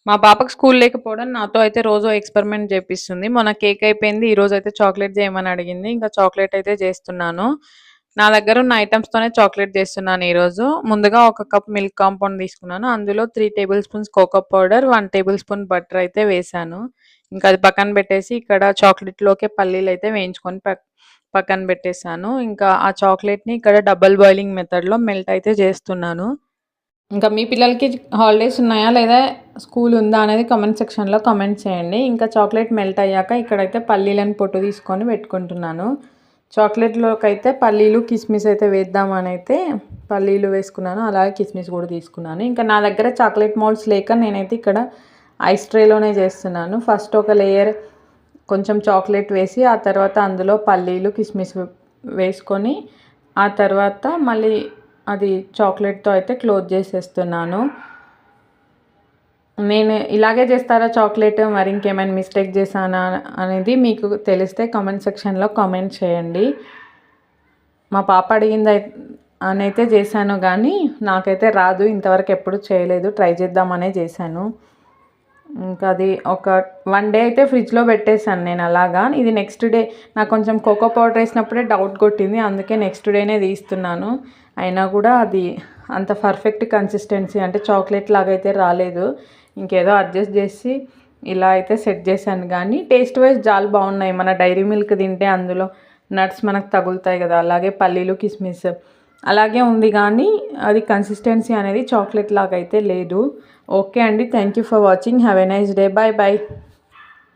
మా పాపకి స్కూల్ లేకపోవడం నాతో అయితే రోజు ఎక్స్‌పెరిమెంట్ జేపిస్తుంది. మొన్న కేక్ అయిపోయింది. ఈరోజైతే చాక్లేట్ జేయమని అడిగింది. ఇంకా చాక్లేట్ అయితే జేస్తున్నాను. నా దగ్గరున్న ఐటెమ్స్‌తోనే చాక్లేట్ జేస్తున్నాను ఈరోజు. ముందుగా ఒక కప్ మిల్క్ కాంపౌండ్ తీసుకున్నాను. అందులో 3 tablespoons cocoa powder, 1 tablespoon butter అయితే వేశాను. ఇంకా అది పక్కన పెట్టేసి ఇక్కడ చాక్లేట్‌లోకే పల్లీలైతే వేయించుకొని పక్కన పెట్టేసాను. ఇంకా ఆ చాక్లేట్‌ని ఇక్కడ డబుల్ బాయిలింగ్ మెథడ్‌లో మెల్ట్ అయితే జేస్తున్నాను. ఇంకా మీ పిల్లలకి హాలిడేస్ ఉన్నాయా? లేదా స్కూల్ ఉందా? అనేది కామెంట్ సెక్షన్‌లో కామెంట్ చేయండి. ఇంకా చాక్లేట్ మెల్ట్ అయ్యాక ఇక్కడైతే పల్లీలను పొట్టు తీసుకొని పెట్టుకుంటున్నాను. చాక్లేట్‌లోకైతే పల్లీలు, కిస్మిస్ అయితే వేద్దామనైతే పల్లీలు వేసుకున్నాను. అలాగే కిస్మిస్ కూడా తీసుకున్నాను. ఇంకా నా దగ్గర చాక్లేట్ మౌల్డ్స్ లేక నేనైతే ఇక్కడ ఐస్ ట్రేలోనే చేస్తున్నాను. ఫస్ట్ ఒక లేయర్ కొంచెం చాక్లేట్ వేసి, ఆ తర్వాత అందులో పల్లీలు, కిస్మిస్ వేసుకొని, ఆ తర్వాత మళ్ళీ అది చాక్లేట్‌తో అయితే క్లోజ్ చేసేస్తున్నాను. నేను ఇలాగే చేస్తారా చాక్లేట్? మరి ఇంకేమైనా మిస్టేక్ చేశానా అనేది మీకు తెలిస్తే కామెంట్ సెక్షన్‌లో కామెంట్ చేయండి. మా పాప అడిగింది అనైతే చేశాను గానీ, నాకైతే రాదు. ఇంతవరకు ఎప్పుడు చేయలేదు. ట్రై చేద్దామనే చేశాను. ఇంకా అది ఒక 1 డే అయితే ఫ్రిడ్జ్‌లో పెట్టేసాను నేను అలాగా. ఇది నెక్స్ట్ డే నాకు కొంచెం కోకో పౌడర్ వేసినప్పుడే డౌట్ కొట్టింది. అందుకే నెక్స్ట్ డేనే తీస్తున్నాను. అయినా కూడా అది అంత పర్ఫెక్ట్ కన్సిస్టెన్సీ అంటే చాక్లేట్ లాగా అయితే రాలేదు. ఇంకేదో అడ్జస్ట్ చేసి ఇలా అయితే సెట్ చేశాను కానీ టేస్ట్ వైజ్ చాలా బాగున్నాయి. మన డైరీ మిల్క్ తింటే అందులో నట్స్ మనకు తగులుతాయి కదా, అలాగే పల్లీలు, కిస్మిస్ అలాగే ఉంది కానీ అది కన్సిస్టెన్సీ అనేది చాక్లేట్ లాగా అయితే లేదు. ఓకే అండి, thank you for watching. Have a nice day. Bye bye.